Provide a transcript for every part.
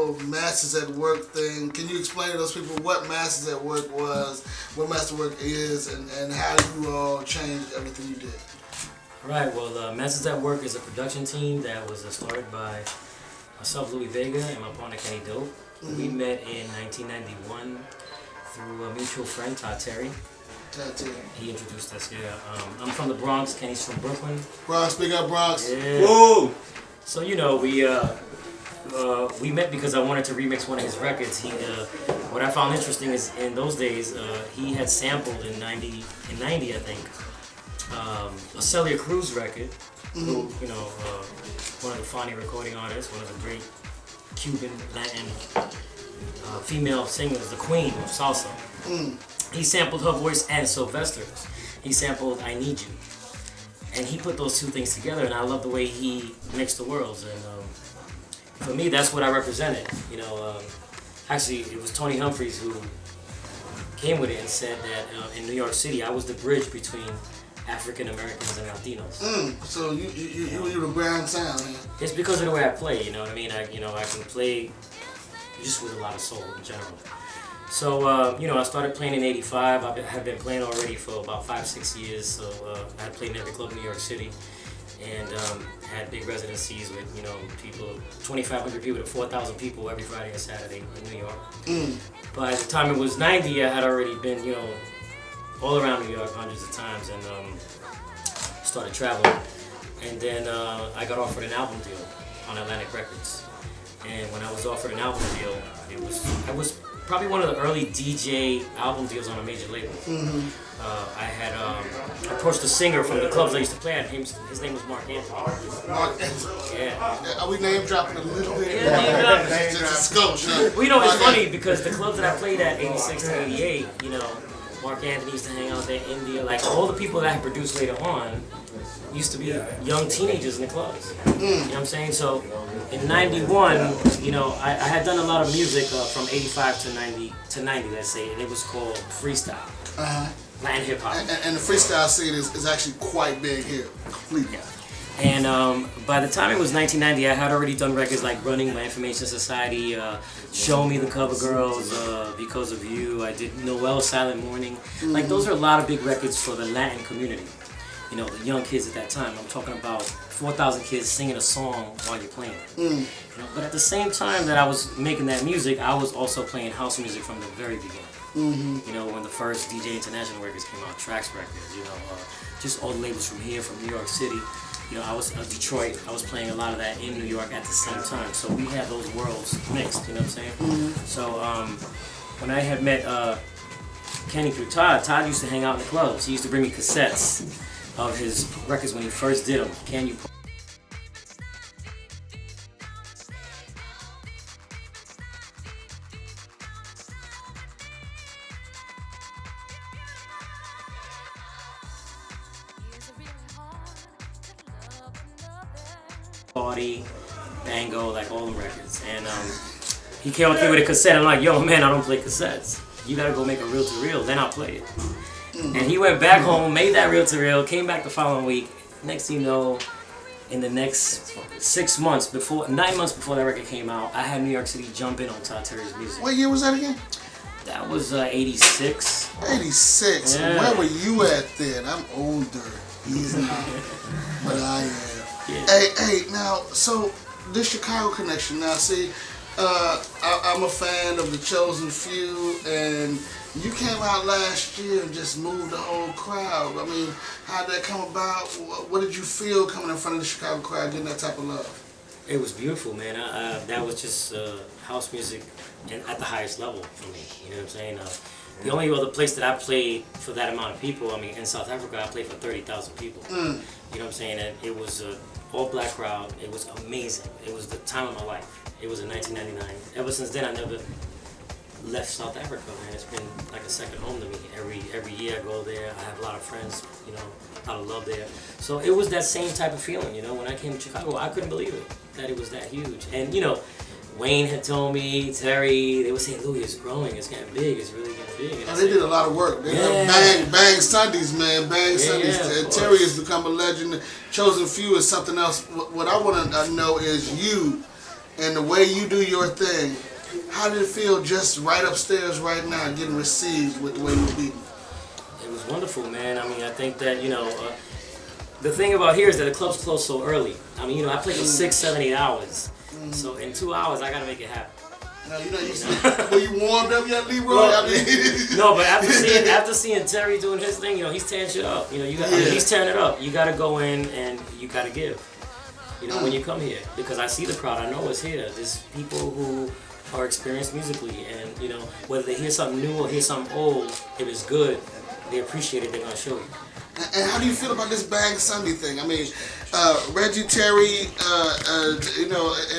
whole Masters at Work thing. Can you explain to those people what Masters at Work was, what Masterwork is, and how you all changed everything you did? Right, well, Masters at Work is a production team that was started by myself, Louie Vega, and my partner, Kenny Dope. We met in 1991 through a mutual friend, Todd Terry. He introduced us, yeah. I'm from the Bronx, Kenny's from Brooklyn. Bronx, big up Bronx. Yeah. Woo! So, you know, we met because I wanted to remix one of his records. What I found interesting is in those days, he had sampled in 90, I think, a Celia Cruz record, who, you know, one of the Fani recording artists, one of the great Cuban, Latin female singers, the queen of salsa. He sampled her voice and Sylvester's. He sampled I Need You. And he put those two things together, and I love the way he mixed the worlds. And for me, that's what I represented. You know, actually, it was Tony Humphries who came with it and said that in New York City, I was the bridge between African Americans and Latinos. So you the ground sound, man. It's because of the way I play. You know what I mean? I can play just with a lot of soul in general. So, you know, I started playing in '85. I have been playing already for about 5-6 years. So I had played in every club in New York City, and had big residencies with, you know, people, 2,500 people to 4,000 people every Friday and Saturday in New York. By the time it was '90, I had already been, you know, all around New York hundreds of times, and started traveling. And then I got offered an album deal on Atlantic Records. And when I was offered an album deal, I was probably one of the early DJ album deals on a major label. I had approached a singer from the clubs I used to play at. His name was Mark Anthony. Mark Anthony. Yeah. Are we name dropping a little bit? Yeah, name dropping. Just a skosh. Well, you know, it's funny because the clubs that I played at, '86 to '88, you know, Mark Anthony used to hang out there, India, like all the people that I produced later on used to be young teenagers in the clubs. You know what I'm saying? So in '91, you know, I had done a lot of music from '85 to 90, let's say, and it was called freestyle. Latin hip hop. And the freestyle scene is actually quite big here, completely. And by the time it was 1990, I had already done records like Running My Information Society, Show Me the Cover Girls, Because of You. I did Noel Silent Morning. Like, those are a lot of big records for the Latin community. You know, the young kids at that time. I'm talking about 4,000 kids singing a song while you're playing. You know, but at the same time that I was making that music, I was also playing house music from the very beginning. You know, when the first DJ International records came out, Trax Records, you know, just all the labels from here, from New York City. You know, I was Detroit. I was playing a lot of that in New York at the same time. So we had those worlds mixed, you know what I'm saying? So when I had met Kenny through Todd used to hang out in the clubs. He used to bring me cassettes of his records when he first did them. Can You Party, Bango, like all them records. And he came up through with a cassette. I'm like, yo, man, I don't play cassettes. You gotta go make a reel-to-reel, then I'll play it. And he went back home, made that reel-to-reel, came back the following week. Next thing you know, in the next 9 months before that record came out, I had New York City jump in on Todd Terry's music. What year was that again? That was '86. '86. Yeah. Where were you at then? I'm older. He's not, but I am. Yeah. Hey, now, so this Chicago connection. Now, see, I'm a fan of The Chosen Few, and you came out last year and just moved the whole crowd. I mean, how did that come about? What did you feel coming in front of the Chicago crowd, getting that type of love? It was beautiful, man. That was just house music at the highest level for me. You know what I'm saying? The only other place that I played for that amount of people, I mean, in South Africa, I played for 30,000 people. You know what I'm saying? And it was an all-black crowd. It was amazing. It was the time of my life. It was in 1999. Ever since then, I never left South Africa, man. It's been like a second home to me. Every year I go there. I have a lot of friends, you know, a lot of love there. So it was that same type of feeling, you know. When I came to Chicago, I couldn't believe it, that it was that huge. And, you know, Wayne had told me, Terry, they were saying, Louie, it's growing, it's getting big, it's really getting big. And they did a lot of work. They have Bang Sundays, man, Bang Sundays. Terry has become a legend. Chosen Few is something else. What I want to know is you and the way you do your thing, how did it feel just right upstairs right now getting received with the way you beat? It was wonderful, man. I mean, I think that, the thing about here is that the clubs close so early. I mean, I play for 6, 7, 8 hours. So in 2 hours, I got to make it happen. Now, when you warmed up yet, Leroy? Well, no, but after seeing Terry doing his thing, he's tearing shit up. He's tearing it up. You got to go in and you got to give. When you come here, because I see the crowd, I know it's here. There's people who are experienced musically, and whether they hear something new or hear something old, if it's good, they appreciate it. They're gonna show you. And how do you feel about this Bang Sunday thing? I mean, Reggie, Terry,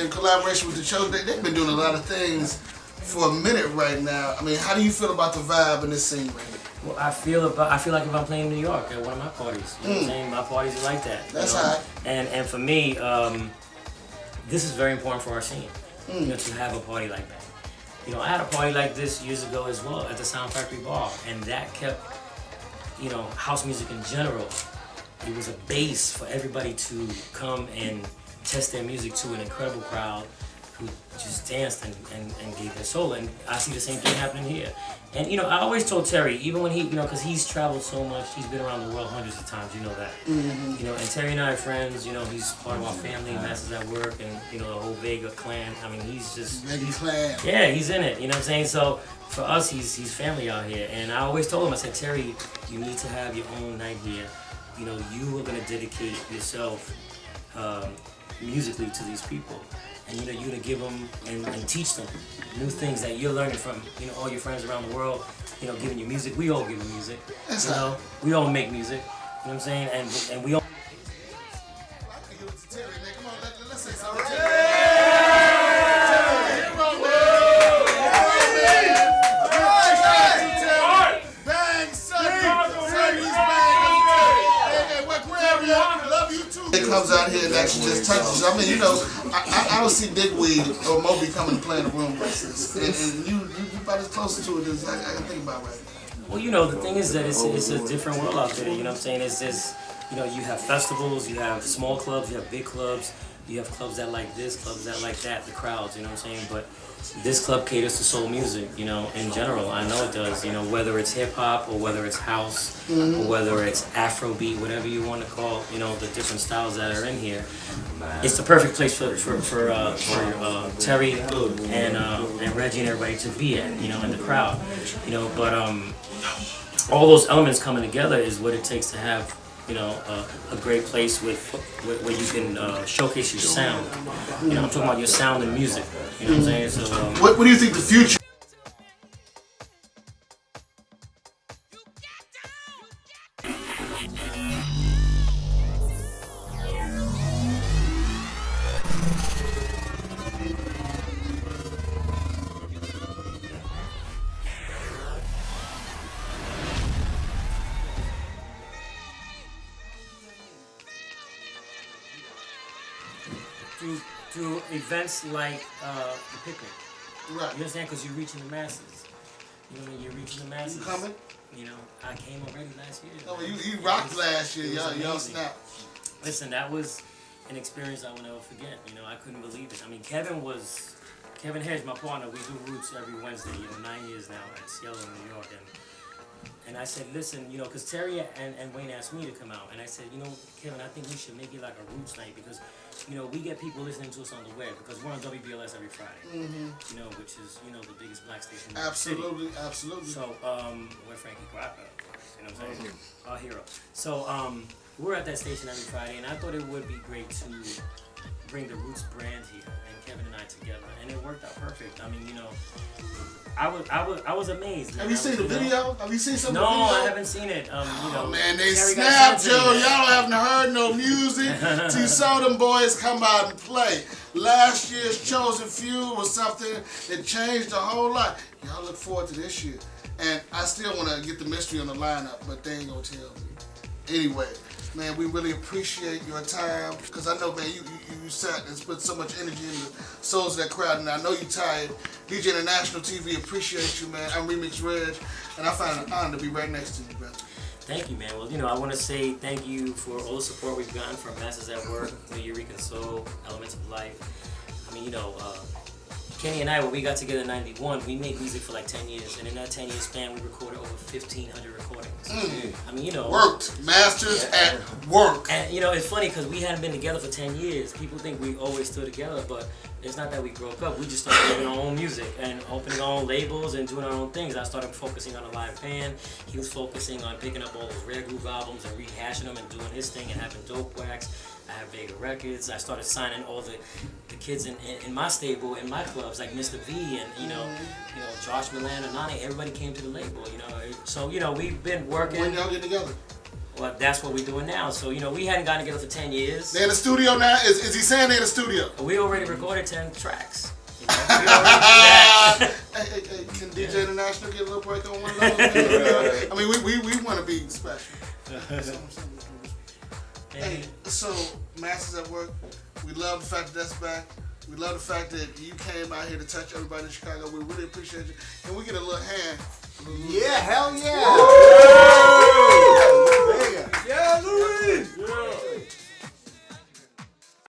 in collaboration with the Chosen, they've been doing a lot of things for a minute right now. I mean, how do you feel about the vibe in this scene right now? Well, I feel like if I'm playing in New York at one of my parties. You know what I'm saying? My parties are like that. That's hot. And for me, this is very important for our scene. To have a party like that. I had a party like this years ago as well at the Sound Factory Bar, and that kept, house music in general. It was a base for everybody to come and test their music to an incredible crowd who just danced and gave their soul. And I see the same thing happening here. And I always told Terry, even when he, because he's traveled so much, he's been around the world hundreds of times, that. And Terry and I are friends, he's part of our family, Masters at Work, and, the whole Vega clan. I mean, he's just... Vega clan. Yeah, he's in it, you know what I'm saying? So, for us, he's family out here. And I always told him, I said, Terry, you need to have your own night here. You are going to dedicate yourself musically to these people. And you're going to give them and teach them new things that you're learning from all your friends around the world, giving you music. We all give you music. We all make music. You know what I'm saying? And we all... Let's say something. It comes out here and actually just touches you. I mean, I don't see Big Weed or Moby coming to play in a room like this. And you about as close to it as I can think about right now. Well, the thing is that it's a different world out there. You know what I'm saying? It's just, you have festivals, you have small clubs, you have big clubs, you have clubs that like this, clubs that like that, the crowds, you know what I'm saying? But this club caters to soul music, in general. I know it does, whether it's hip-hop or whether it's house or whether it's Afrobeat, whatever you want to call, the different styles that are in here. It's the perfect place for Terry and Reggie and everybody to be at, in the crowd. But all those elements coming together is what it takes to have a great place where you can showcase your sound. I'm talking about your sound and music. You know what I'm saying? So, what do you think the future? Through events like the picnic. Right. You understand? Because you're reaching the masses. You're reaching the masses. You coming? I came already last year. Oh, you rocked last year. Y'all snapped. Listen, that was an experience I will never forget. I couldn't believe it. I mean, Kevin Hedge, my partner, we do Roots every Wednesday, 9 years now at Cielo in New York. And I said, listen, because Terry and Wayne asked me to come out. And I said, Kevin, I think we should make it like a Roots night because, we get people listening to us on the web because we're on WBLS every Friday, which is, the biggest black station in the city. Absolutely. So, we're Frankie Crocker, you know what I'm saying? Our hero. So, we're at that station every Friday, and I thought it would be great to bring the Roots brand here and Kevin and I together, and it worked out perfect. I mean, I was amazed. Man. Have you seen the video? Have you seen some No, of the video? I haven't seen it. Man, they Terry snapped, Joe. Y'all haven't heard no music till you saw them boys come out and play. Last year's Chosen Few was something that changed a whole lot. Y'all look forward to this year. And I still want to get the mystery on the lineup, but they ain't going to tell me. Anyway, man, we really appreciate your time because I know, man, you sat and put so much energy in the souls of that crowd, and I know you're tired. DJ International TV appreciate you, man. I'm REMIXXX, and I find it an honor to be right next to you, brother. Thank you, man. Well, I want to say thank you for all the support we've gotten from Masters at Work, Eureka Soul, Elements of Life. I mean, Kenny and I, when we got together in '91, we made music for like 10 years, and in that 10-year span, we recorded over 1,500 recordings. I mean, worked, masters at work. And it's funny because we hadn't been together for 10 years. People think we always stood together, but it's not that we broke up. We just started making our own music and opening our own labels and doing our own things. I started focusing on a live band. He was focusing on picking up all those Rare Groove albums and rehashing them and doing his thing and having Dope Wax. I have Vega Records. I started signing all the kids in my stable, in my clubs, like Mr. V and Josh Milan and Nani. Everybody came to the label, So we've been working. When y'all get together? Well, that's what we're doing now. So we hadn't gotten together for 10 years. They're in the studio now. Is he saying they're in the studio? We already recorded 10 tracks. Hey, can DJ International get a little break on one of those? I mean, we want to be special. Hey, so Masters at Work, we love the fact that that's back. We love the fact that you came out here to touch everybody in Chicago. We really appreciate you. Can we get a little hand? Yeah, hell yeah.